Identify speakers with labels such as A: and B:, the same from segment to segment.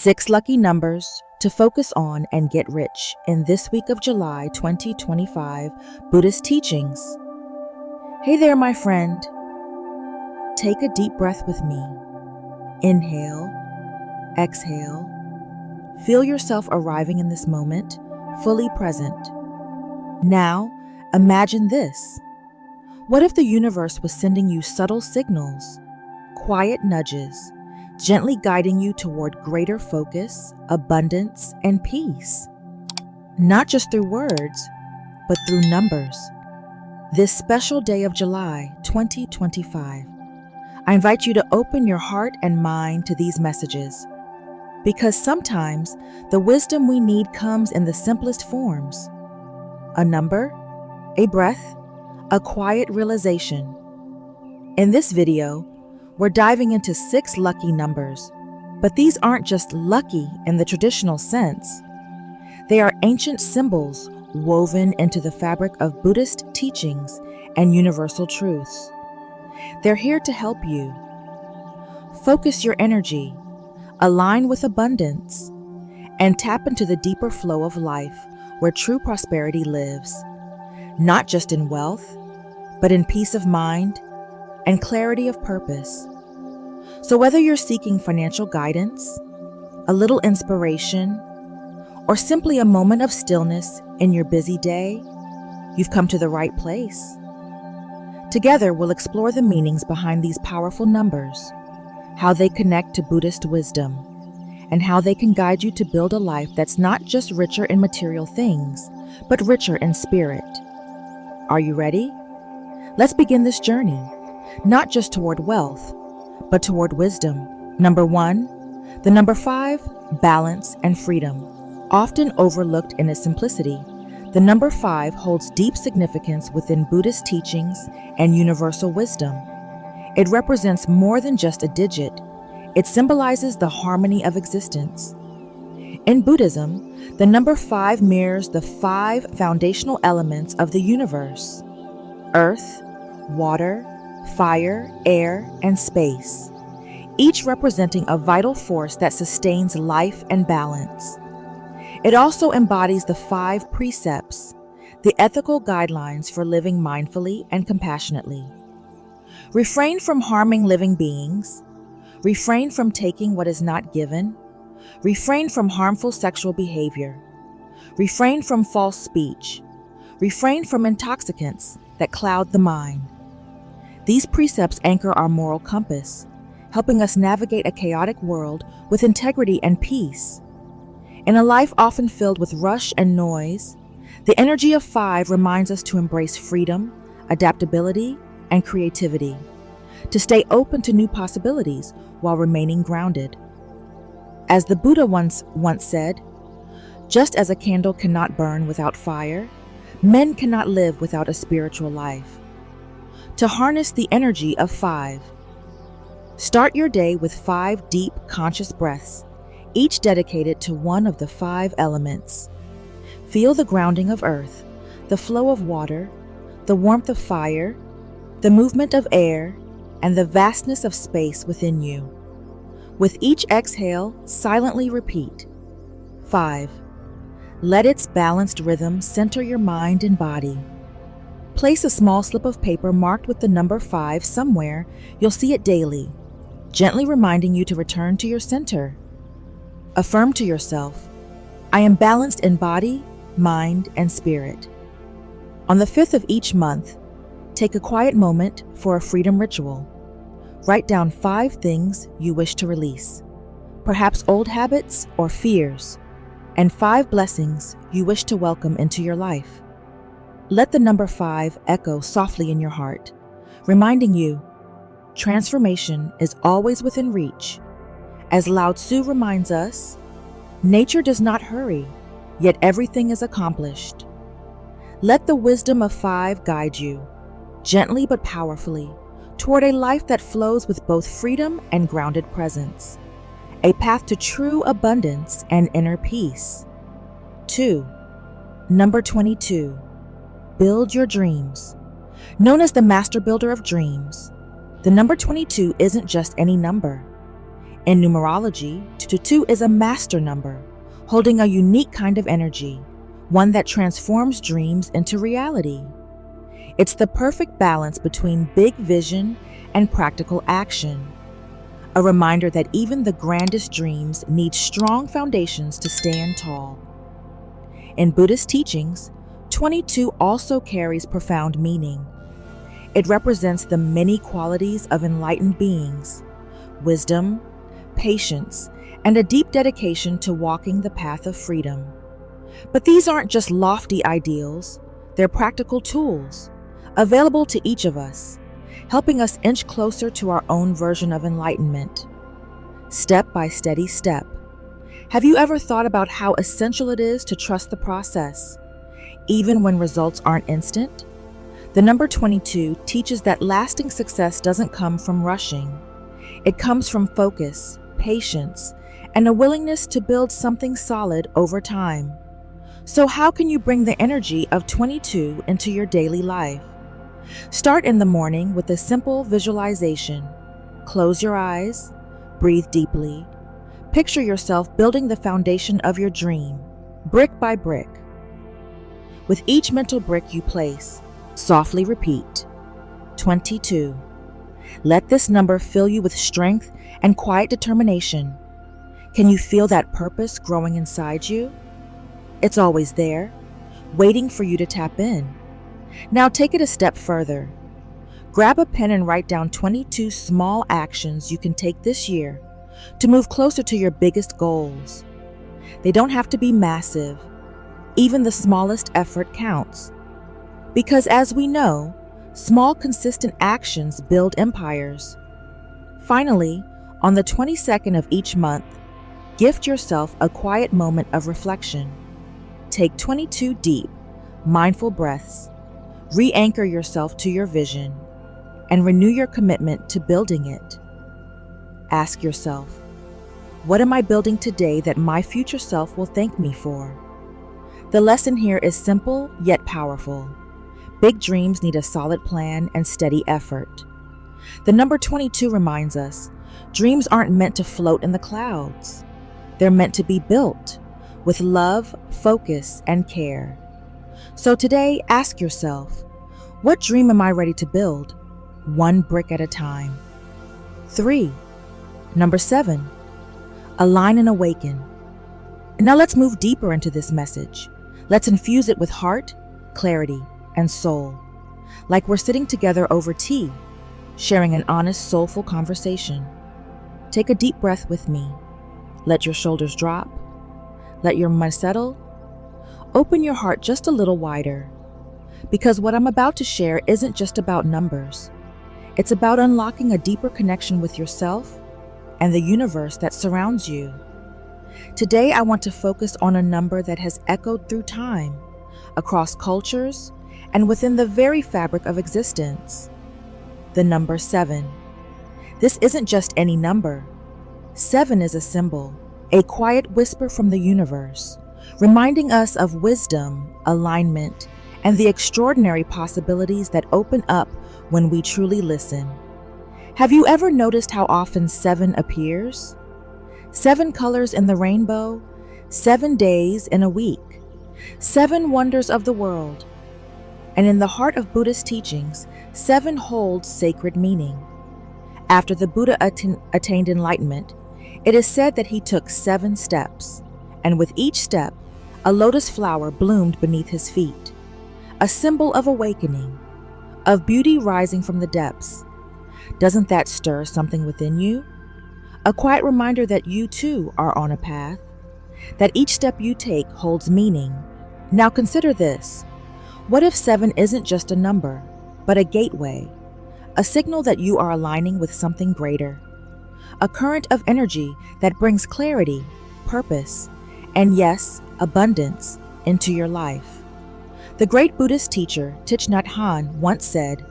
A: 6 lucky numbers to focus on and get rich in this week of July 2025 Buddhist teachings. Hey there, my friend. Take a deep breath with me. Inhale, exhale. Feel yourself arriving in this moment, fully present. Now, imagine this. What if the universe was sending you subtle signals, quiet nudges, gently guiding you toward greater focus, abundance, and peace? Not just through words, but through numbers. This special day of July 2025, I invite you to open your heart and mind to these messages, because sometimes the wisdom we need comes in the simplest forms. A number, a breath, a quiet realization. In this video, we're diving into 6 lucky numbers, but these aren't just lucky in the traditional sense. They are ancient symbols woven into the fabric of Buddhist teachings and universal truths. They're here to help you focus your energy, align with abundance, and tap into the deeper flow of life where true prosperity lives, not just in wealth, but in peace of mind and clarity of purpose. So whether you're seeking financial guidance, a little inspiration, or simply a moment of stillness in your busy day, you've come to the right place. Together, we'll explore the meanings behind these powerful numbers, how they connect to Buddhist wisdom, and how they can guide you to build a life that's not just richer in material things, but richer in spirit. Are you ready? Let's begin this journey, not just toward wealth, but toward wisdom. Number 1, the number 5, balance and freedom. Often overlooked in its simplicity, the number 5 holds deep significance within Buddhist teachings and universal wisdom. It represents more than just a digit. It symbolizes the harmony of existence. In Buddhism, the number 5 mirrors the 5 foundational elements of the universe: earth, water, fire, air, and space, each representing a vital force that sustains life and balance. It also embodies the 5 precepts, the ethical guidelines for living mindfully and compassionately. Refrain from harming living beings. Refrain from taking what is not given. Refrain from harmful sexual behavior. Refrain from false speech. Refrain from intoxicants that cloud the mind. These precepts anchor our moral compass, helping us navigate a chaotic world with integrity and peace. In a life often filled with rush and noise, the energy of 5 reminds us to embrace freedom, adaptability, and creativity, to stay open to new possibilities while remaining grounded. As the Buddha once said, just as a candle cannot burn without fire, men cannot live without a spiritual life. To harness the energy of 5, start your day with 5 deep, conscious breaths, each dedicated to one of the 5 elements. Feel the grounding of earth, the flow of water, the warmth of fire, the movement of air, and the vastness of space within you. With each exhale, silently repeat 5. Let its balanced rhythm center your mind and body. Place a small slip of paper marked with the number 5 somewhere you'll see it daily, gently reminding you to return to your center. Affirm to yourself, I am balanced in body, mind, and spirit. On the 5th of each month, take a quiet moment for a freedom ritual. Write down 5 things you wish to release, perhaps old habits or fears, and 5 blessings you wish to welcome into your life. Let the number 5 echo softly in your heart, reminding you, transformation is always within reach. As Lao Tzu reminds us, nature does not hurry, yet everything is accomplished. Let the wisdom of 5 guide you, gently but powerfully, toward a life that flows with both freedom and grounded presence, a path to true abundance and inner peace. 2. Number 22. Build your dreams. Known as the master builder of dreams, the number 22 isn't just any number. In numerology, to 2 is a master number, holding a unique kind of energy, one that transforms dreams into reality. It's the perfect balance between big vision and practical action, a reminder that even the grandest dreams need strong foundations to stand tall. In Buddhist teachings, 22 also carries profound meaning. It represents the many qualities of enlightened beings: wisdom, patience, and a deep dedication to walking the path of freedom. But these aren't just lofty ideals, they're practical tools, available to each of us, helping us inch closer to our own version of enlightenment. Step by steady step. Have you ever thought about how essential it is to trust the process, even when results aren't instant? The number 22 teaches that lasting success doesn't come from rushing. It comes from focus, patience, and a willingness to build something solid over time. So how can you bring the energy of 22 into your daily life? Start in the morning with a simple visualization. Close your eyes, breathe deeply. Picture yourself building the foundation of your dream, brick by brick. With each mental brick you place, softly repeat, 22. Let this number fill you with strength and quiet determination. Can you feel that purpose growing inside you? It's always there, waiting for you to tap in. Now take it a step further. Grab a pen and write down 22 small actions you can take this year to move closer to your biggest goals. They don't have to be massive. Even the smallest effort counts. Because as we know, small consistent actions build empires. Finally, on the 22nd of each month, gift yourself a quiet moment of reflection. Take 22 deep, mindful breaths, re-anchor yourself to your vision, and renew your commitment to building it. Ask yourself, what am I building today that my future self will thank me for? The lesson here is simple yet powerful. Big dreams need a solid plan and steady effort. The number 22 reminds us, dreams aren't meant to float in the clouds. They're meant to be built with love, focus, and care. So today, ask yourself, what dream am I ready to build? One brick at a time. 3. Number 7. Align and awaken. Now let's move deeper into this message. Let's infuse it with heart, clarity, and soul, like we're sitting together over tea, sharing an honest, soulful conversation. Take a deep breath with me. Let your shoulders drop. Let your mind settle. Open your heart just a little wider, because what I'm about to share isn't just about numbers. It's about unlocking a deeper connection with yourself and the universe that surrounds you. Today, I want to focus on a number that has echoed through time, across cultures, and within the very fabric of existence. The number 7. This isn't just any number. 7 is a symbol, a quiet whisper from the universe, reminding us of wisdom, alignment, and the extraordinary possibilities that open up when we truly listen. Have you ever noticed how often 7 appears? 7 colors in the rainbow, 7 days in a week, 7 wonders of the world. And in the heart of Buddhist teachings, 7 holds sacred meaning. After the Buddha attained enlightenment, it is said that he took 7 steps, and with each step, a lotus flower bloomed beneath his feet, a symbol of awakening, of beauty rising from the depths. Doesn't that stir something within you? A quiet reminder that you too are on a path, that each step you take holds meaning. Now consider this. What if 7 isn't just a number, but a gateway, a signal that you are aligning with something greater, a current of energy that brings clarity, purpose, and yes, abundance into your life? The great Buddhist teacher Thich Nhat Hanh once said,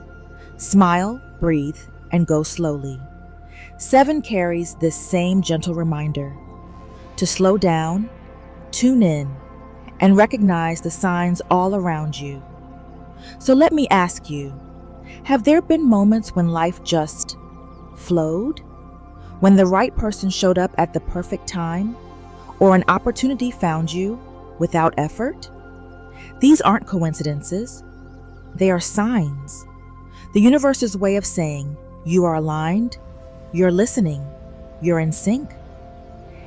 A: "Smile, breathe, and go slowly." 7 carries this same gentle reminder to slow down, tune in, and recognize the signs all around you. So let me ask you, have there been moments when life just flowed? when the right person showed up at the perfect time, or an opportunity found you without effort? These aren't coincidences. They are signs. The universe's way of saying you are aligned, you're listening, you're in sync.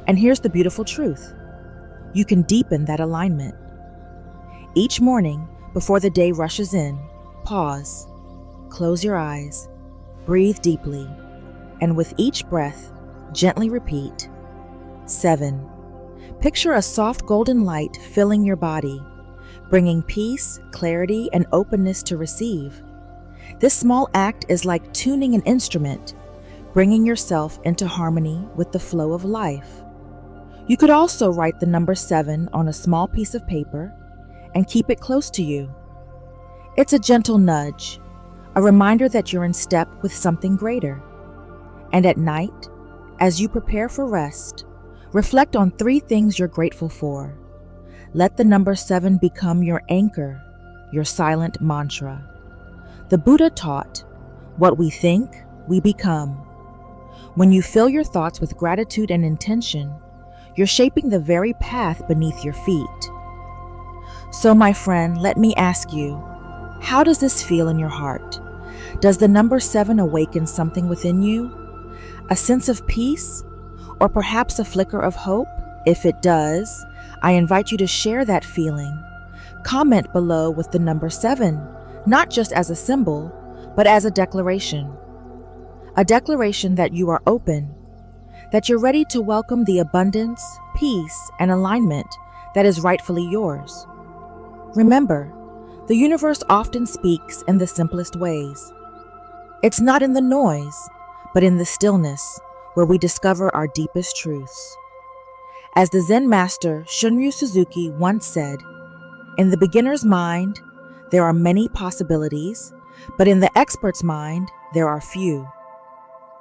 A: And here's the beautiful truth. You can deepen that alignment. Each morning, before the day rushes in, pause, close your eyes, breathe deeply, and with each breath, gently repeat, 7. Picture a soft golden light filling your body, bringing peace, clarity, and openness to receive. This small act is like tuning an instrument, bringing yourself into harmony with the flow of life. You could also write the number 7 on a small piece of paper and keep it close to you. It's a gentle nudge, a reminder that you're in step with something greater. And at night, as you prepare for rest, reflect on 3 things you're grateful for. Let the number 7 become your anchor, your silent mantra. The Buddha taught, what we think, we become. When you fill your thoughts with gratitude and intention, you're shaping the very path beneath your feet. So, my friend, let me ask you, how does this feel in your heart? Does the number 7 awaken something within you? A sense of peace? Or perhaps a flicker of hope? If it does, I invite you to share that feeling. Comment below with the number 7, not just as a symbol, but as a declaration. A declaration that you are open, that you're ready to welcome the abundance, peace, and alignment that is rightfully yours. Remember, the universe often speaks in the simplest ways. It's not in the noise, but in the stillness where we discover our deepest truths. As the Zen master Shunryu Suzuki once said, in the beginner's mind, there are many possibilities, but in the expert's mind, there are few.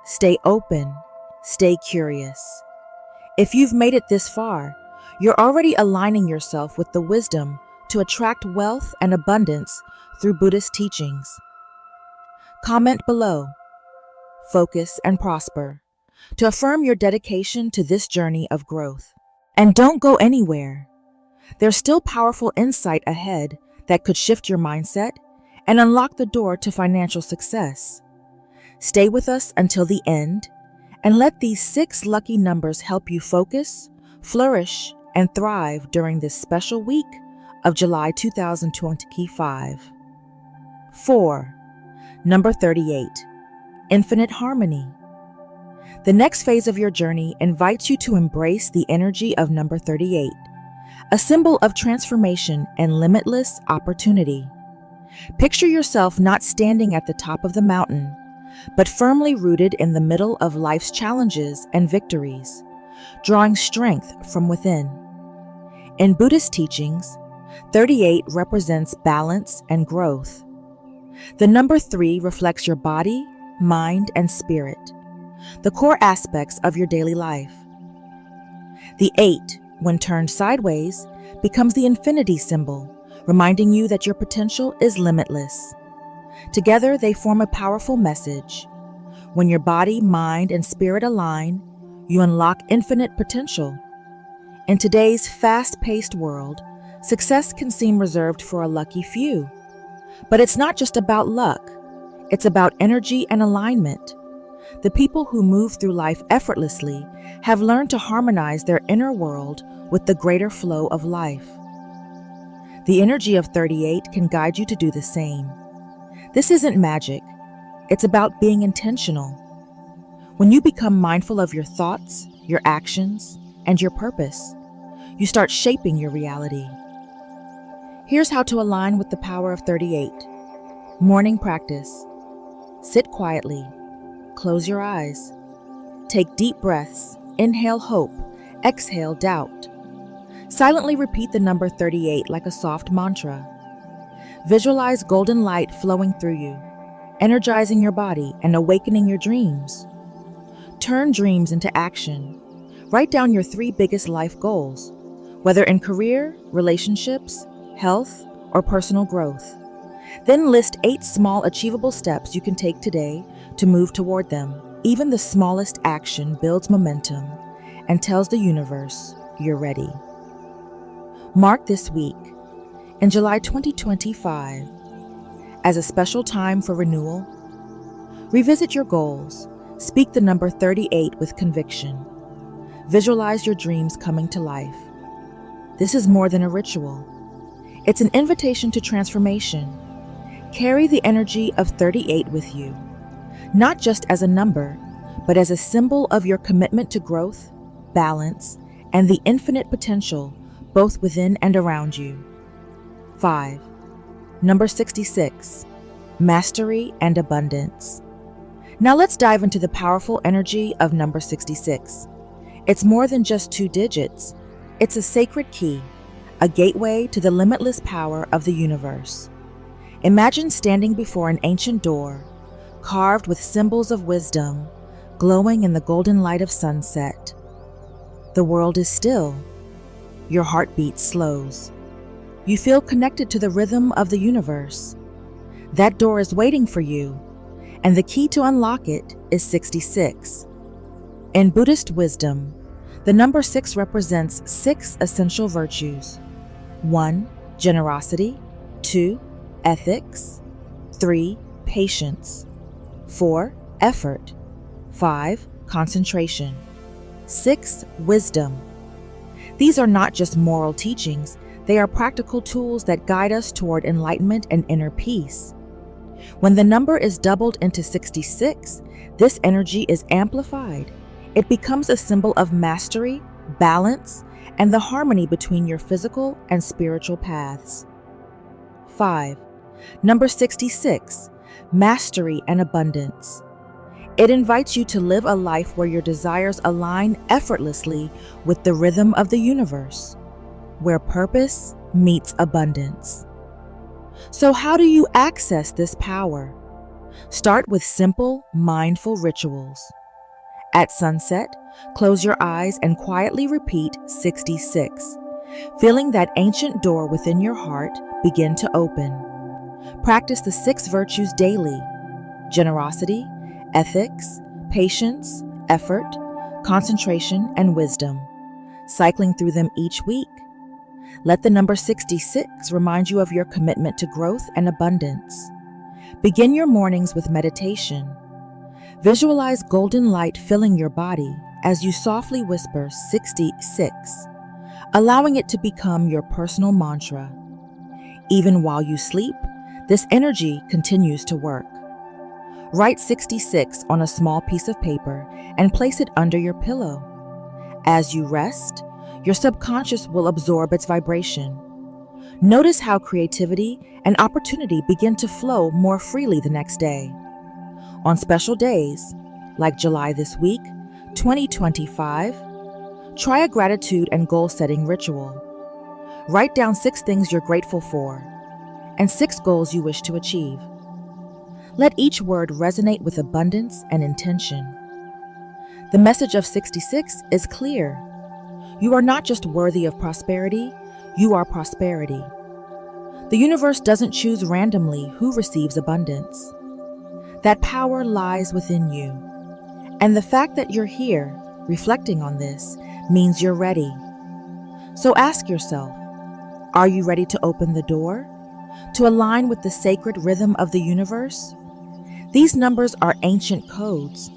A: Stay open, stay curious. If you've made it this far, you're already aligning yourself with the wisdom to attract wealth and abundance through Buddhist teachings. Comment below, focus and prosper, to affirm your dedication to this journey of growth. And don't go anywhere. There's still powerful insight ahead that could shift your mindset and unlock the door to financial success. Stay with us until the end and let these 6 lucky numbers help you focus, flourish, and thrive during this special week of July 2025. 4. Number 38. Infinite harmony. The next phase of your journey invites you to embrace the energy of number 38, a symbol of transformation and limitless opportunity. Picture yourself not standing at the top of the mountain, but firmly rooted in the middle of life's challenges and victories, drawing strength from within. In Buddhist teachings, 38 represents balance and growth. The number 3 reflects your body, mind, and spirit, the core aspects of your daily life. The 8, when turned sideways, becomes the infinity symbol, reminding you that your potential is limitless. Together, they form a powerful message. When your body, mind, and spirit align, you unlock infinite potential. In today's fast-paced world, success can seem reserved for a lucky few. But it's not just about luck. It's about energy and alignment. The people who move through life effortlessly have learned to harmonize their inner world with the greater flow of life. The energy of 38 can guide you to do the same. This isn't magic. It's about being intentional. When you become mindful of your thoughts, your actions, and your purpose, you start shaping your reality. Here's how to align with the power of 38. Morning practice. Sit quietly. Close your eyes. Take deep breaths. Inhale hope. Exhale doubt. Silently repeat the number 38 like a soft mantra. Visualize golden light flowing through you, energizing your body and awakening your dreams. Turn dreams into action. Write down your 3 biggest life goals, whether in career, relationships, health, or personal growth. Then list 8 small achievable steps you can take today to move toward them. Even the smallest action builds momentum and tells the universe you're ready. Mark this week, in July 2025, as a special time for renewal. Revisit your goals. Speak the number 38 with conviction. Visualize your dreams coming to life. This is more than a ritual. It's an invitation to transformation. Carry the energy of 38 with you, not just as a number, but as a symbol of your commitment to growth, balance, and the infinite potential both within and around you. 5. Number 66. Mastery and abundance. Now let's dive into the powerful energy of number 66. It's more than just 2 digits. It's a sacred key, a gateway to the limitless power of the universe. Imagine standing before an ancient door, carved with symbols of wisdom, glowing in the golden light of sunset. The world is still. Your heartbeat slows. You feel connected to the rhythm of the universe. That door is waiting for you, and the key to unlock it is 66. In Buddhist wisdom, the number 6 represents 6 essential virtues. 1. Generosity. 2. Ethics. 3. Patience. 4. Effort. 5. Concentration. 6. Wisdom. These are not just moral teachings, they are practical tools that guide us toward enlightenment and inner peace. When the number is doubled into 66, this energy is amplified. It becomes a symbol of mastery, balance, and the harmony between your physical and spiritual paths. 5. Number 66. Mastery and abundance. It invites you to live a life where your desires align effortlessly with the rhythm of the universe, where purpose meets abundance. So how do you access this power? Start with simple, mindful rituals. At sunset, close your eyes and quietly repeat 66, feeling that ancient door within your heart begin to open. Practice the 6 virtues daily: generosity, ethics, patience, effort, concentration, and wisdom, cycling through them each week. Let the number 66 remind you of your commitment to growth and abundance. Begin your mornings with meditation. Visualize golden light filling your body as you softly whisper 66, allowing it to become your personal mantra. Even while you sleep, this energy continues to work. Write 66 on a small piece of paper and place it under your pillow. As you rest, your subconscious will absorb its vibration. Notice how creativity and opportunity begin to flow more freely the next day. On special days, like July this week, 2025, try a gratitude and goal-setting ritual. Write down 6 things you're grateful for and 6 goals you wish to achieve. Let each word resonate with abundance and intention. The message of 66 is clear. You are not just worthy of prosperity, you are prosperity. The universe doesn't choose randomly who receives abundance. That power lies within you. And the fact that you're here, reflecting on this, means you're ready. So ask yourself, are you ready to open the door? To align with the sacred rhythm of the universe? These numbers are ancient codes,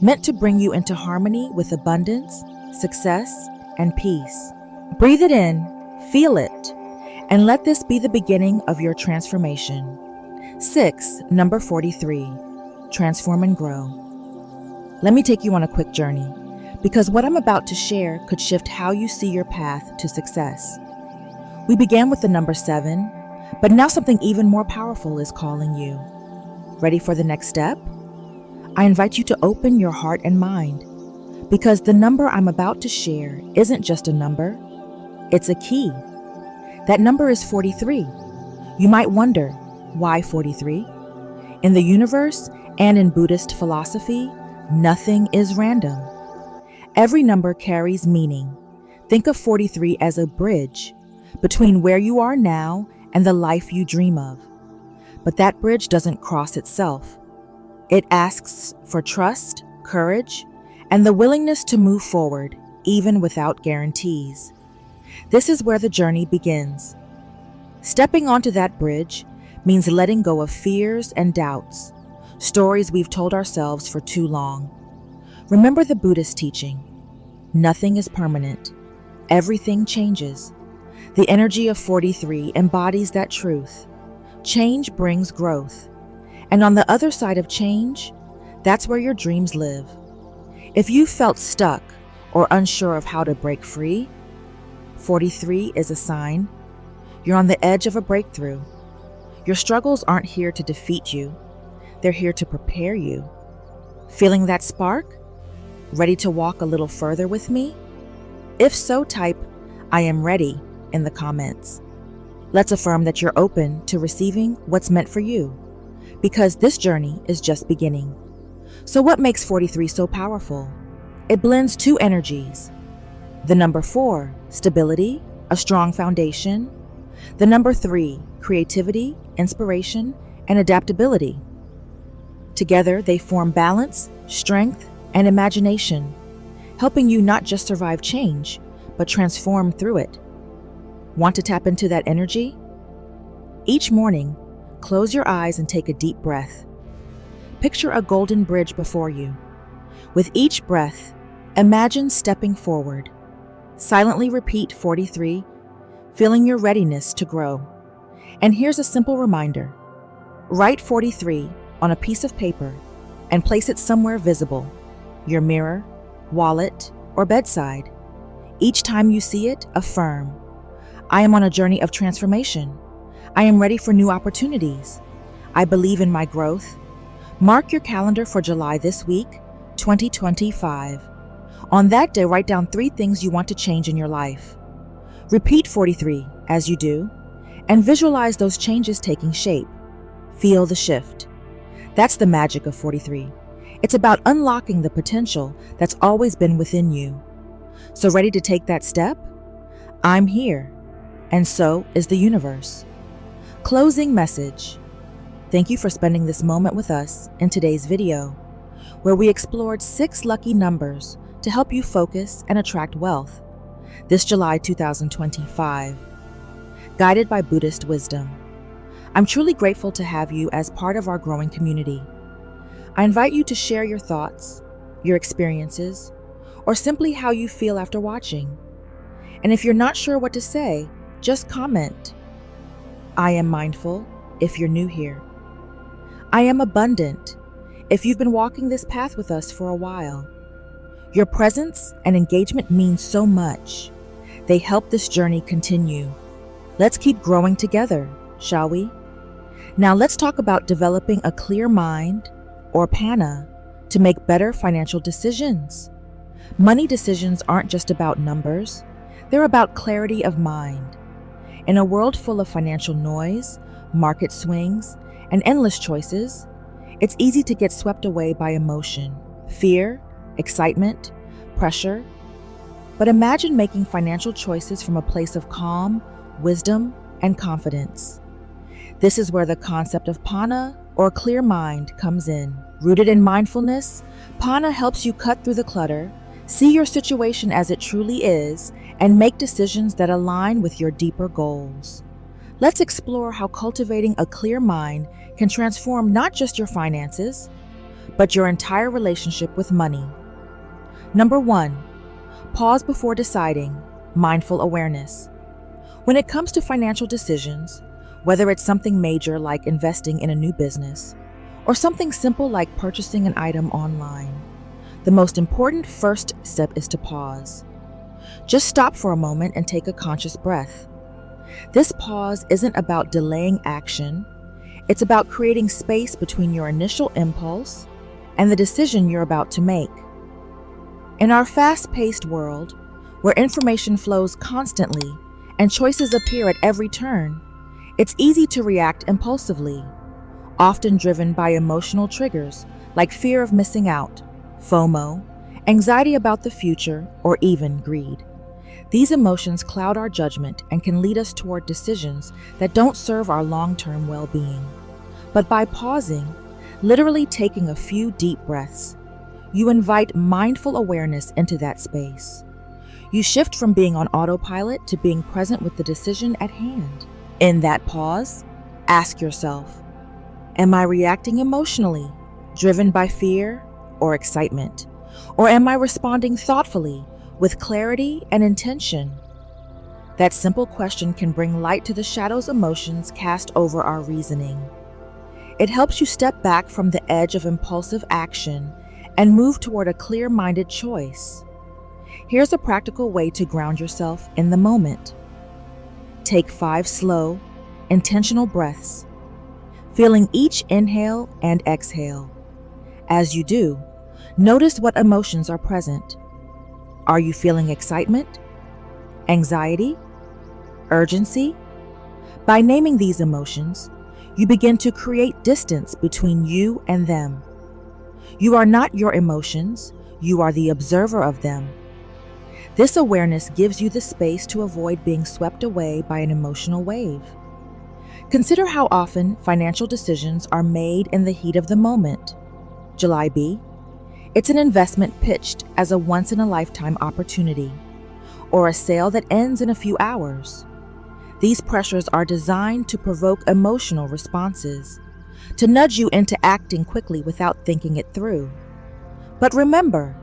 A: meant to bring you into harmony with abundance, success, and peace. Breathe it in, feel it, and let this be the beginning of your transformation. 6. Number 43. Transform and grow. Let me take you on a quick journey, because what I'm about to share could shift how you see your path to success. We began with the number 7, but now something even more powerful is calling you. Ready for the next step? I invite you to open your heart and mind, because the number I'm about to share isn't just a number, it's a key. That number is 43. You might wonder, why 43? In the universe and in Buddhist philosophy, nothing is random. Every number carries meaning. Think of 43 as a bridge between where you are now and the life you dream of. But that bridge doesn't cross itself. It asks for trust, courage, and the willingness to move forward, even without guarantees. This is where the journey begins. Stepping onto that bridge means letting go of fears and doubts, stories we've told ourselves for too long. Remember the Buddhist teaching: nothing is permanent, everything changes. The energy of 43 embodies that truth. Change brings growth. And on the other side of change, that's where your dreams live. If you felt stuck or unsure of how to break free, 43 is a sign. You're on the edge of a breakthrough. Your struggles aren't here to defeat you. They're here to prepare you. Feeling that spark? Ready to walk a little further with me? If so, type "I am ready" in the comments. Let's affirm that you're open to receiving what's meant for you, because this journey is just beginning. So what makes 43 so powerful? It blends two energies. The number 4, stability, a strong foundation. The number 3, creativity, inspiration, and adaptability. Together, they form balance, strength, and imagination, helping you not just survive change, but transform through it. Want to tap into that energy? Each morning, close your eyes and take a deep breath. Picture a golden bridge before you. With each breath, imagine stepping forward. Silently repeat 43, feeling your readiness to grow. And here's a simple reminder. Write 43 on a piece of paper and place it somewhere visible: your mirror, wallet, or bedside. Each time you see it, affirm: I am on a journey of transformation. I am ready for new opportunities. I believe in my growth. Mark your calendar for July this week, 2025. On that day, write down 3 things you want to change in your life. Repeat 43 as you do, and visualize those changes taking shape. Feel the shift. That's the magic of 43. It's about unlocking the potential that's always been within you. So ready to take that step? I'm here, and so is the universe. Closing message. Thank you for spending this moment with us in today's video, where we explored 6 lucky numbers to help you focus and attract wealth this July 2025, guided by Buddhist wisdom. I'm truly grateful to have you as part of our growing community. I invite you to share your thoughts, your experiences, or simply how you feel after watching. And if you're not sure what to say, just comment. I am mindful if you're new here. I am abundant if you've been walking this path with us for a while. Your presence and engagement mean so much. They help this journey continue. Let's keep growing together, shall we? Now let's talk about developing a clear mind, or PANA, to make better financial decisions. Money decisions aren't just about numbers. They're about clarity of mind. In a world full of financial noise, market swings, and endless choices, it's easy to get swept away by emotion, fear, excitement, pressure. But imagine making financial choices from a place of calm, wisdom, and confidence. This is where the concept of PANA, or clear mind, comes in. Rooted in mindfulness, PANA helps you cut through the clutter, see your situation as it truly is, and make decisions that align with your deeper goals. Let's explore how cultivating a clear mind can transform not just your finances, but your entire relationship with money. Number 1, pause before deciding, mindful awareness. When it comes to financial decisions, whether it's something major like investing in a new business, or something simple like purchasing an item online, the most important first step is to pause. Just stop for a moment and take a conscious breath. This pause isn't about delaying action. It's about creating space between your initial impulse and the decision you're about to make. In our fast-paced world, where information flows constantly and choices appear at every turn, it's easy to react impulsively, often driven by emotional triggers like fear of missing out, FOMO, anxiety about the future, or even greed. These emotions cloud our judgment and can lead us toward decisions that don't serve our long-term well-being. But by pausing, literally taking a few deep breaths, You invite mindful awareness into that space. You shift from being on autopilot to being present with the decision at hand. In that pause, ask yourself, am I reacting emotionally, driven by fear or excitement? Or am I responding thoughtfully, with clarity and intention? That simple question can bring light to the shadows emotions cast over our reasoning. It helps you step back from the edge of impulsive action and move toward a clear-minded choice. Here's a practical way to ground yourself in the moment. Take 5 slow, intentional breaths, feeling each inhale and exhale. As you do, notice what emotions are present. Are you feeling excitement, anxiety, urgency? By naming these emotions, you begin to create distance between you and them. You are not your emotions, you are the observer of them. This awareness gives you the space to avoid being swept away by an emotional wave. Consider how often financial decisions are made in the heat of the moment. July B. It's an investment pitched as a once-in-a-lifetime opportunity, or a sale that ends in a few hours. These pressures are designed to provoke emotional responses, to nudge you into acting quickly without thinking it through. But remember,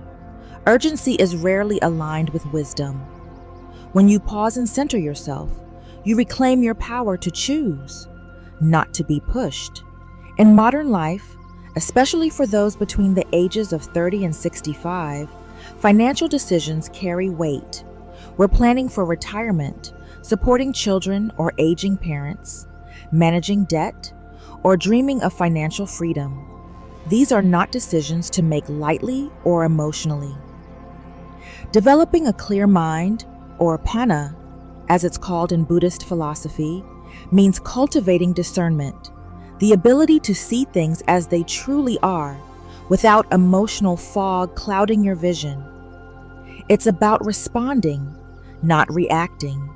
A: urgency is rarely aligned with wisdom. When you pause and center yourself, you reclaim your power to choose, not to be pushed. In modern life, especially for those between the ages of 30 and 65, financial decisions carry weight. We're planning for retirement, supporting children or aging parents, managing debt, or dreaming of financial freedom. These are not decisions to make lightly or emotionally. Developing a clear mind, or panna, as it's called in Buddhist philosophy, means cultivating discernment, the ability to see things as they truly are, without emotional fog clouding your vision. It's about responding, not reacting,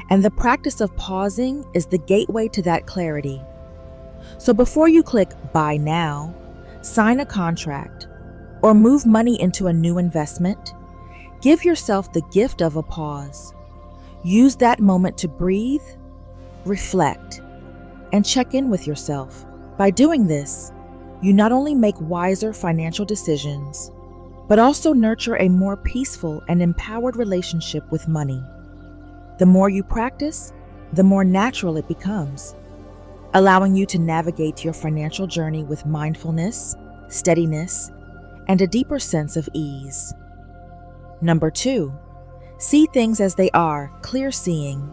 A: and the practice of pausing is the gateway to that clarity. So before you click buy now, sign a contract, or move money into a new investment, give yourself the gift of a pause. Use that moment to breathe, reflect, and check in with yourself. By doing this, you not only make wiser financial decisions, but also nurture a more peaceful and empowered relationship with money. The more you practice, the more natural it becomes, allowing you to navigate your financial journey with mindfulness, steadiness, and a deeper sense of ease. Number 2, see things as they are, clear seeing.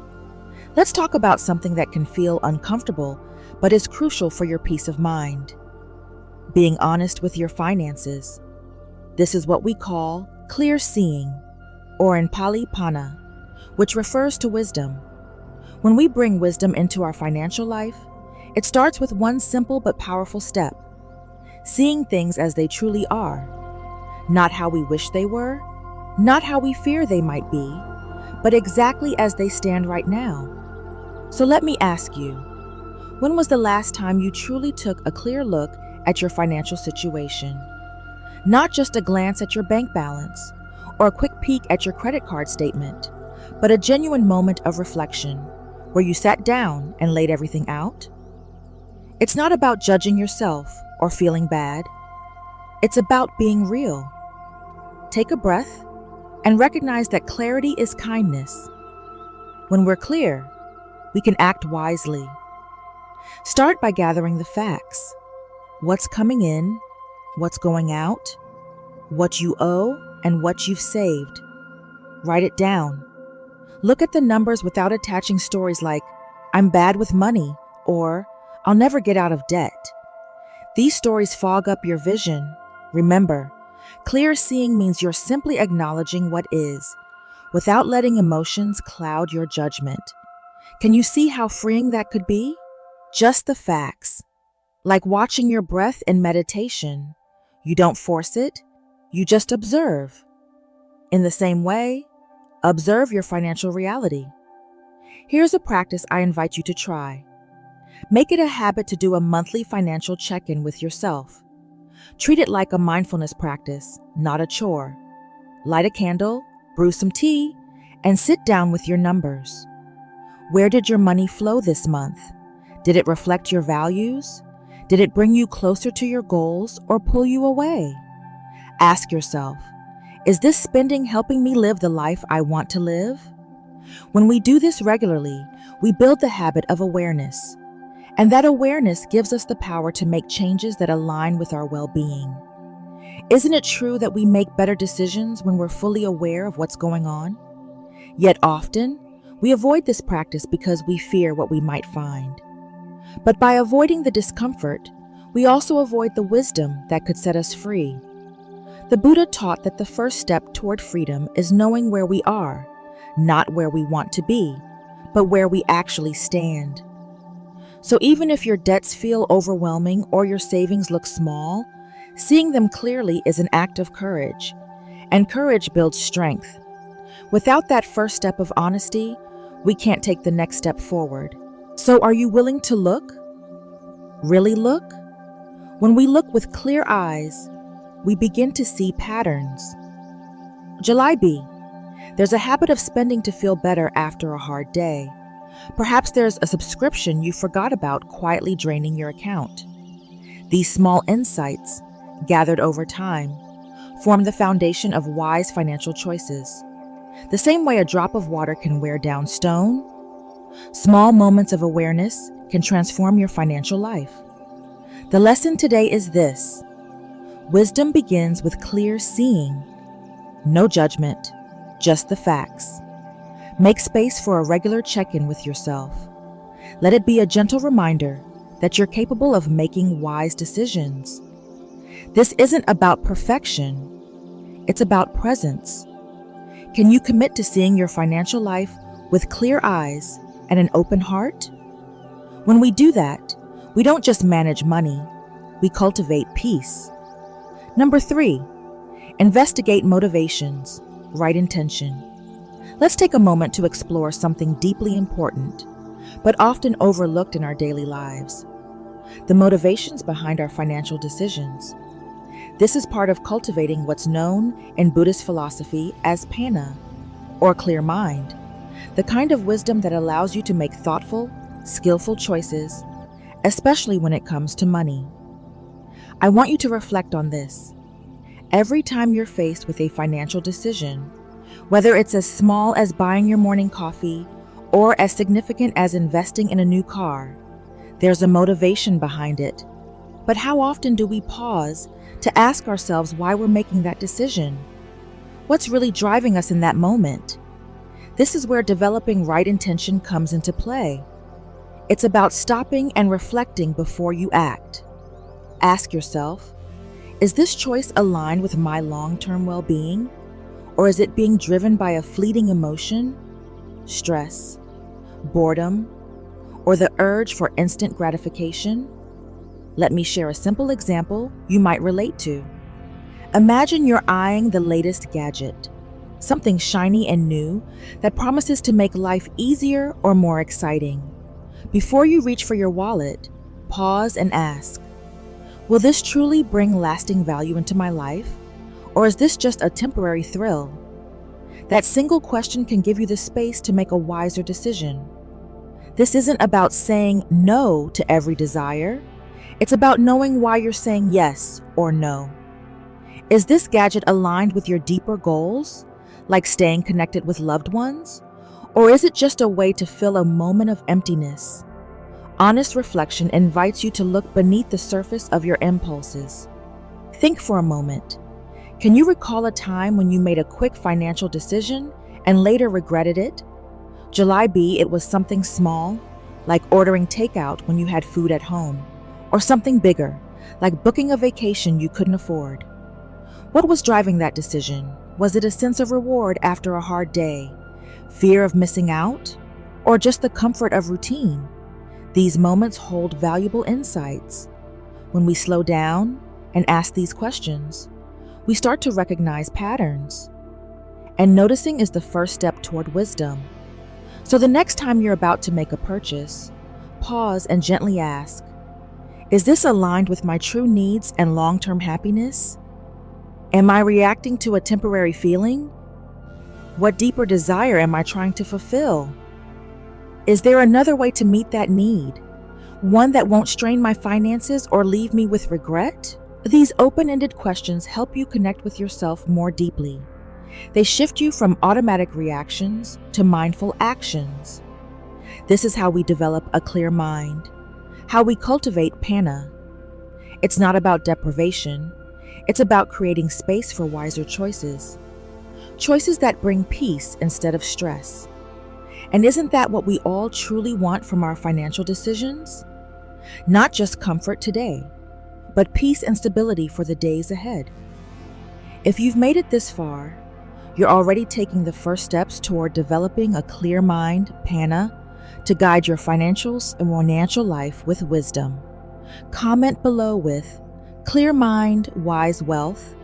A: Let's talk about something that can feel uncomfortable, but is crucial for your peace of mind. Being honest with your finances. This is what we call clear seeing, or in Pali panna, which refers to wisdom. When we bring wisdom into our financial life, it starts with one simple but powerful step: seeing things as they truly are. Not how we wish they were, not how we fear they might be, but exactly as they stand right now. So let me ask you, when was the last time you truly took a clear look at your financial situation? Not just a glance at your bank balance or a quick peek at your credit card statement, but a genuine moment of reflection where you sat down and laid everything out. It's not about judging yourself or feeling bad. It's about being real. Take a breath and recognize that clarity is kindness. When we're clear, we can act wisely. Start by gathering the facts. What's coming in, what's going out, what you owe, and what you've saved. Write it down. Look at the numbers without attaching stories like, "I'm bad with money," or "I'll never get out of debt." These stories fog up your vision. Remember, clear seeing means you're simply acknowledging what is, without letting emotions cloud your judgment. Can you see how freeing that could be? Just the facts. Like watching your breath in meditation. You don't force it, you just observe. In the same way, observe your financial reality. Here's a practice I invite you to try. Make it a habit to do a monthly financial check-in with yourself. Treat it like a mindfulness practice, not a chore. Light a candle, brew some tea, and sit down with your numbers. Where did your money flow this month? Did it reflect your values? Did it bring you closer to your goals or pull you away? Ask yourself, is this spending helping me live the life I want to live? When we do this regularly, we build the habit of awareness, and that awareness gives us the power to make changes that align with our well-being. Isn't it true that we make better decisions when we're fully aware of what's going on? Yet often, we avoid this practice because we fear what we might find. But by avoiding the discomfort, we also avoid the wisdom that could set us free. The Buddha taught that the first step toward freedom is knowing where we are, not where we want to be, but where we actually stand. So even if your debts feel overwhelming or your savings look small, seeing them clearly is an act of courage, and courage builds strength. Without that first step of honesty, we can't take the next step forward. So are you willing to look? Really look? When we look with clear eyes, we begin to see patterns. July B. There's a habit of spending to feel better after a hard day. Perhaps there's a subscription you forgot about quietly draining your account. These small insights, gathered over time, form the foundation of wise financial choices. The same way a drop of water can wear down stone, small moments of awareness can transform your financial life. The lesson today is this: wisdom begins with clear seeing. No judgment, just the facts. Make space for a regular check-in with yourself. Let it be a gentle reminder that you're capable of making wise decisions. This isn't about perfection, it's about presence. Can you commit to seeing your financial life with clear eyes and an open heart? When we do that, we don't just manage money, we cultivate peace. Number 3, investigate motivations, right intention. Let's take a moment to explore something deeply important, but often overlooked in our daily lives: the motivations behind our financial decisions. This is part of cultivating what's known in Buddhist philosophy as panna, or clear mind, the kind of wisdom that allows you to make thoughtful, skillful choices, especially when it comes to money. I want you to reflect on this. Every time you're faced with a financial decision, whether it's as small as buying your morning coffee or as significant as investing in a new car, there's a motivation behind it. But how often do we pause to ask ourselves why we're making that decision? What's really driving us in that moment? This is where developing right intention comes into play. It's about stopping and reflecting before you act. Ask yourself, is this choice aligned with my long-term well-being? Or is it being driven by a fleeting emotion, stress, boredom, or the urge for instant gratification? Let me share a simple example you might relate to. Imagine you're eyeing the latest gadget, something shiny and new that promises to make life easier or more exciting. Before you reach for your wallet, pause and ask, will this truly bring lasting value into my life? Or is this just a temporary thrill? That single question can give you the space to make a wiser decision. This isn't about saying no to every desire. It's about knowing why you're saying yes or no. Is this gadget aligned with your deeper goals, like staying connected with loved ones? Or is it just a way to fill a moment of emptiness? Honest reflection invites you to look beneath the surface of your impulses. Think for a moment. Can you recall a time when you made a quick financial decision and later regretted it? July B, it was something small, like ordering takeout when you had food at home, or something bigger, like booking a vacation you couldn't afford. What was driving that decision? Was it a sense of reward after a hard day, fear of missing out, or just the comfort of routine? These moments hold valuable insights. When we slow down and ask these questions, we start to recognize patterns. And noticing is the first step toward wisdom. So the next time you're about to make a purchase, pause and gently ask, Is this aligned with my true needs and long-term happiness? Am I reacting to a temporary feeling? What deeper desire am I trying to fulfill? Is there another way to meet that need? One that won't strain my finances or leave me with regret? These open-ended questions help you connect with yourself more deeply. They shift you from automatic reactions to mindful actions. This is how we develop a clear mind, how we cultivate Pana. It's not about deprivation. It's about creating space for wiser choices. Choices that bring peace instead of stress. And isn't that what we all truly want from our financial decisions? Not just comfort today, but peace and stability for the days ahead. If you've made it this far, you're already taking the first steps toward developing a clear mind, Pana, to guide your financials and financial life with wisdom. Comment below with "Clear Mind, Wise Wealth"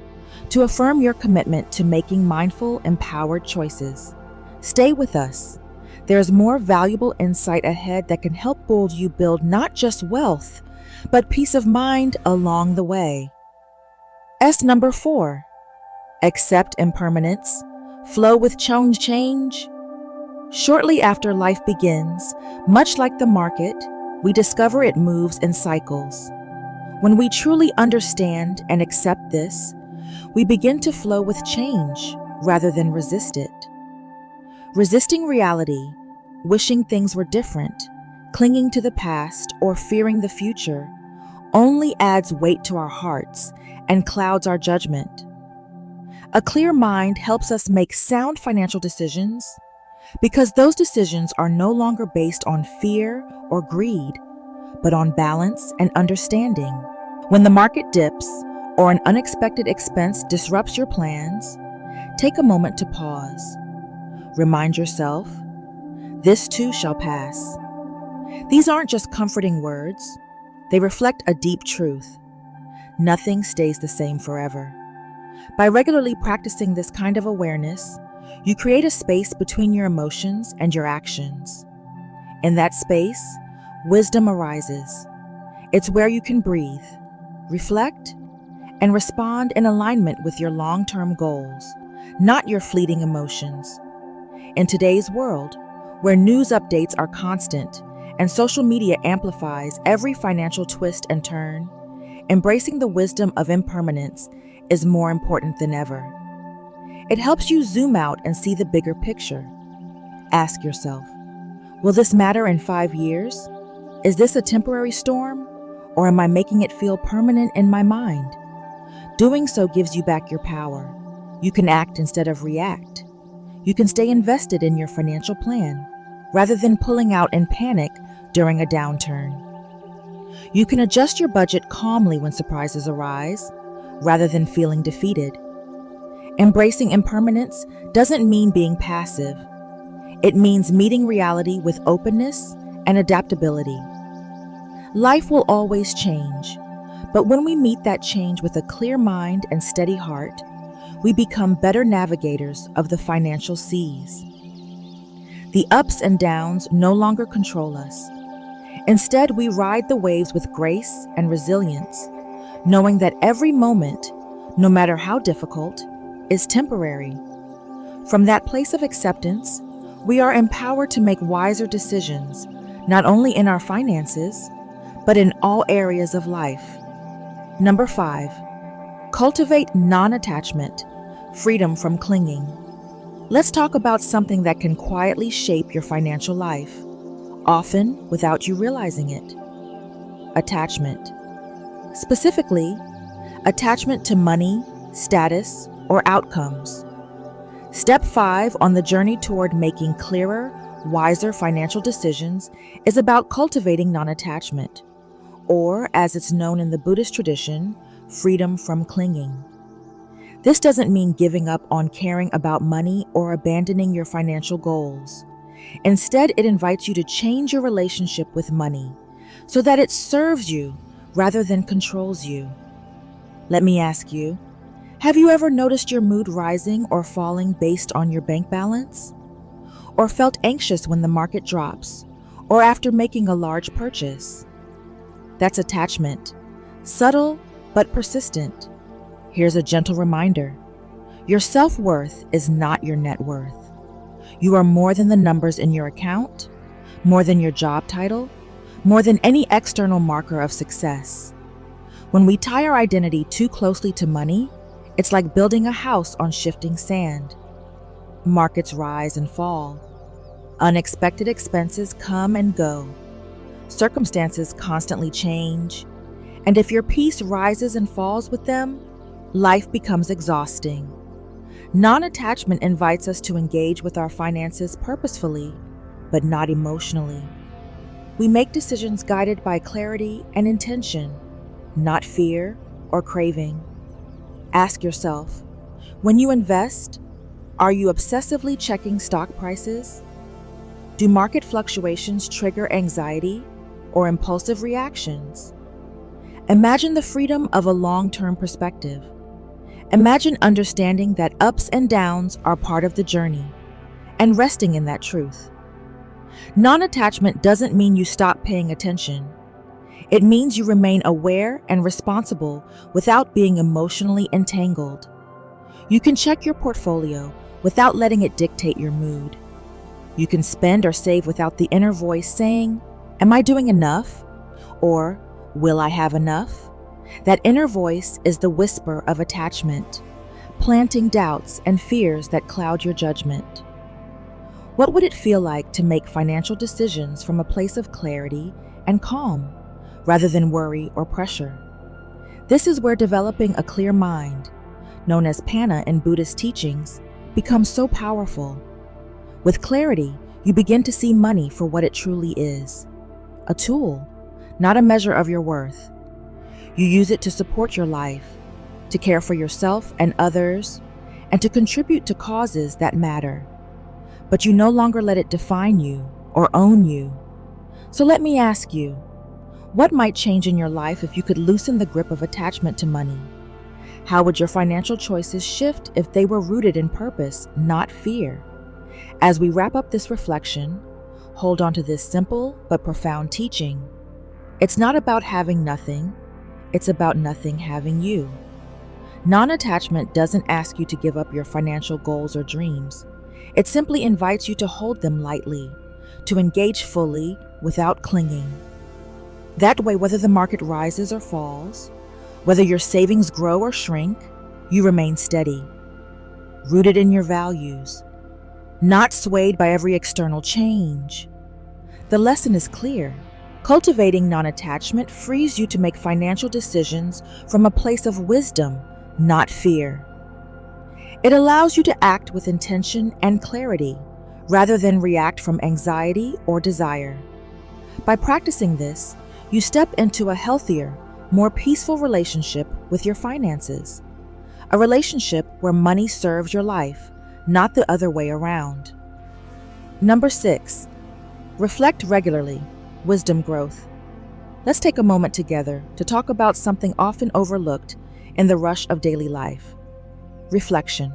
A: to affirm your commitment to making mindful, empowered choices. Stay with us. There's more valuable insight ahead that can help you build not just wealth, but peace of mind along the way. Number 4. Accept impermanence. Flow with change. Shortly after life begins, much like the market, we discover it moves in cycles. When we truly understand and accept this, we begin to flow with change rather than resist it. Resisting reality, wishing things were different, clinging to the past, or fearing the future only adds weight to our hearts and clouds our judgment. A clear mind helps us make sound financial decisions because those decisions are no longer based on fear or greed, but on balance and understanding. When the market dips or an unexpected expense disrupts your plans, take a moment to pause. Remind yourself, this too shall pass. These aren't just comforting words, they reflect a deep truth. Nothing stays the same forever. By regularly practicing this kind of awareness, you create a space between your emotions and your actions. In that space, wisdom arises. It's where you can breathe, reflect, and respond in alignment with your long-term goals, not your fleeting emotions. In today's world, where news updates are constant and social media amplifies every financial twist and turn, embracing the wisdom of impermanence is more important than ever. It helps you zoom out and see the bigger picture. Ask yourself, will this matter in 5 years? Is this a temporary storm, or am I making it feel permanent in my mind? Doing so gives you back your power. You can act instead of react. You can stay invested in your financial plan, rather than pulling out in panic during a downturn. You can adjust your budget calmly when surprises arise, rather than feeling defeated. Embracing impermanence doesn't mean being passive. It means meeting reality with openness and adaptability. Life will always change, but when we meet that change with a clear mind and steady heart, we become better navigators of the financial seas. The ups and downs no longer control us. Instead, we ride the waves with grace and resilience, knowing that every moment, no matter how difficult, is temporary. From that place of acceptance, we are empowered to make wiser decisions, not only in our finances, but in all areas of life. Number 5, cultivate non-attachment, freedom from clinging. Let's talk about something that can quietly shape your financial life, often without you realizing it. Attachment. Specifically, attachment to money, status, or outcomes. Step 5 on the journey toward making clearer, wiser financial decisions is about cultivating non-attachment, or as it's known in the Buddhist tradition, freedom from clinging. This doesn't mean giving up on caring about money or abandoning your financial goals. Instead, it invites you to change your relationship with money so that it serves you rather than controls you. Let me ask you, have you ever noticed your mood rising or falling based on your bank balance? Or felt anxious when the market drops, or after making a large purchase? That's attachment, subtle but persistent. Here's a gentle reminder. Your self-worth is not your net worth. You are more than the numbers in your account, more than your job title, more than any external marker of success. When we tie our identity too closely to money, it's like building a house on shifting sand. Markets rise and fall. Unexpected expenses come and go. Circumstances constantly change. And if your peace rises and falls with them, life becomes exhausting. Non-attachment invites us to engage with our finances purposefully, but not emotionally. We make decisions guided by clarity and intention, not fear or craving. Ask yourself, when you invest, are you obsessively checking stock prices? Do market fluctuations trigger anxiety or impulsive reactions? Imagine the freedom of a long-term perspective. Imagine understanding that ups and downs are part of the journey and resting in that truth. Non-attachment doesn't mean you stop paying attention. It means you remain aware and responsible without being emotionally entangled. You can check your portfolio without letting it dictate your mood. You can spend or save without the inner voice saying, "Am I doing enough?" Or, "Will I have enough?" That inner voice is the whisper of attachment, planting doubts and fears that cloud your judgment. What would it feel like to make financial decisions from a place of clarity and calm, rather than worry or pressure? This is where developing a clear mind, known as Panna in Buddhist teachings, becomes so powerful. With clarity, you begin to see money for what it truly is, a tool, not a measure of your worth. You use it to support your life, to care for yourself and others, and to contribute to causes that matter. But you no longer let it define you or own you. So let me ask you, what might change in your life if you could loosen the grip of attachment to money? How would your financial choices shift if they were rooted in purpose, not fear? As we wrap up this reflection, hold on to this simple but profound teaching. It's not about having nothing, it's about nothing having you. Non-attachment doesn't ask you to give up your financial goals or dreams. It simply invites you to hold them lightly, to engage fully without clinging. That way, whether the market rises or falls, whether your savings grow or shrink, you remain steady, rooted in your values, not swayed by every external change. The lesson is clear. Cultivating non-attachment frees you to make financial decisions from a place of wisdom, not fear. It allows you to act with intention and clarity, rather than react from anxiety or desire. By practicing this, you step into a healthier, more peaceful relationship with your finances. A relationship where money serves your life, not the other way around. Number 6, reflect regularly. Wisdom growth. Let's take a moment together to talk about something often overlooked in the rush of daily life. Reflection.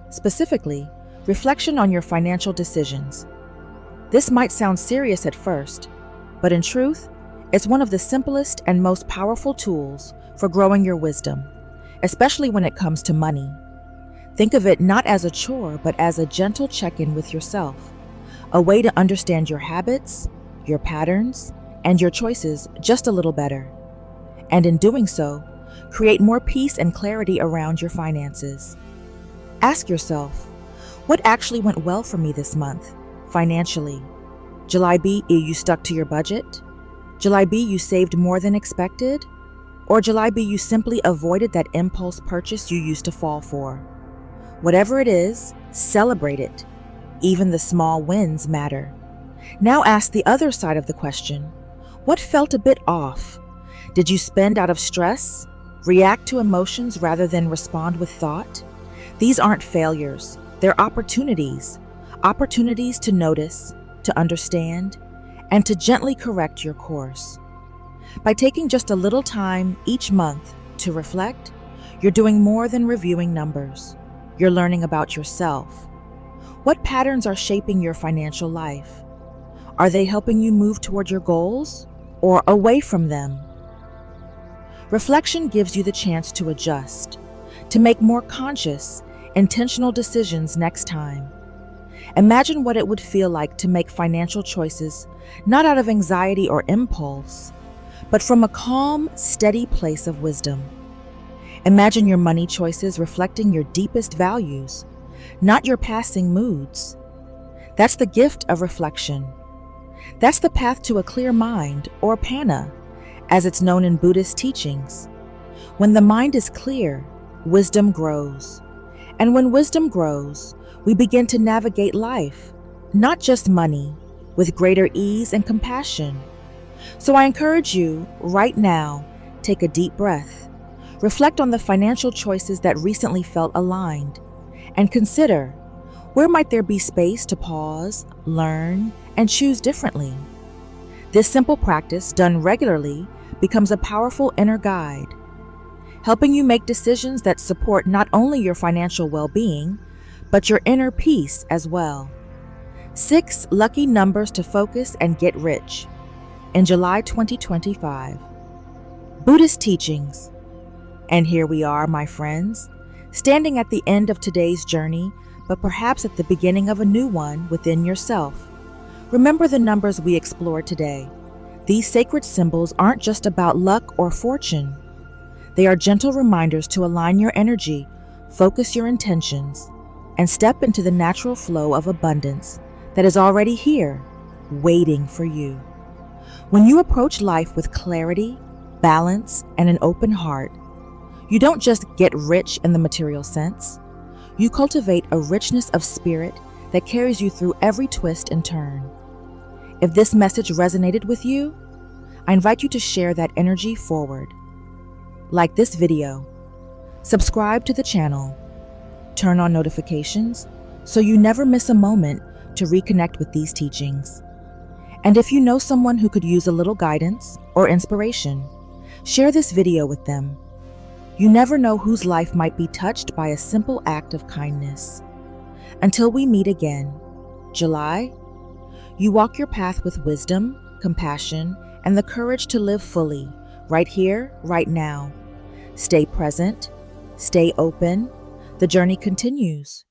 A: Specifically, reflection on your financial decisions. This might sound serious at first, but in truth, it's one of the simplest and most powerful tools for growing your wisdom, especially when it comes to money. Think of it not as a chore, but as a gentle check-in with yourself, a way to understand your habits, your patterns, and your choices just a little better. And in doing so, create more peace and clarity around your finances. Ask yourself, what actually went well for me this month, financially? July B, you stuck to your budget? July B, you saved more than expected? Or July B, you simply avoided that impulse purchase you used to fall for? Whatever it is, celebrate it. Even the small wins matter. Now ask the other side of the question. What felt a bit off? Did you spend out of stress, react to emotions rather than respond with thought? These aren't failures, they're opportunities. Opportunities to notice, to understand, and to gently correct your course. By taking just a little time each month to reflect, you're doing more than reviewing numbers. You're learning about yourself. What patterns are shaping your financial life? Are they helping you move toward your goals or away from them? Reflection gives you the chance to adjust, to make more conscious, intentional decisions next time. Imagine what it would feel like to make financial choices not out of anxiety or impulse, but from a calm, steady place of wisdom. Imagine your money choices reflecting your deepest values, not your passing moods. That's the gift of reflection. That's the path to a clear mind, or panna, as it's known in Buddhist teachings. When the mind is clear, wisdom grows. And when wisdom grows, we begin to navigate life, not just money, with greater ease and compassion. So I encourage you, right now, take a deep breath. Reflect on the financial choices that recently felt aligned, and consider, where might there be space to pause, learn, and choose differently? This simple practice, done regularly, becomes a powerful inner guide, helping you make decisions that support not only your financial well-being, but your inner peace as well. 6 lucky numbers to focus and get rich in July 2025. Buddhist teachings. And here we are, my friends, standing at the end of today's journey, but perhaps at the beginning of a new one within yourself. Remember the numbers we explored today. These sacred symbols aren't just about luck or fortune. They are gentle reminders to align your energy, focus your intentions, and step into the natural flow of abundance that is already here, waiting for you. When you approach life with clarity, balance, and an open heart, you don't just get rich in the material sense. You cultivate a richness of spirit that carries you through every twist and turn. If this message resonated with you, I invite you to share that energy forward. Like this video, subscribe to the channel, turn on notifications so you never miss a moment to reconnect with these teachings. And if you know someone who could use a little guidance or inspiration, share this video with them. You never know whose life might be touched by a simple act of kindness. Until we meet again, July, you walk your path with wisdom, compassion, and the courage to live fully, right here, right now. Stay present, stay open. The journey continues.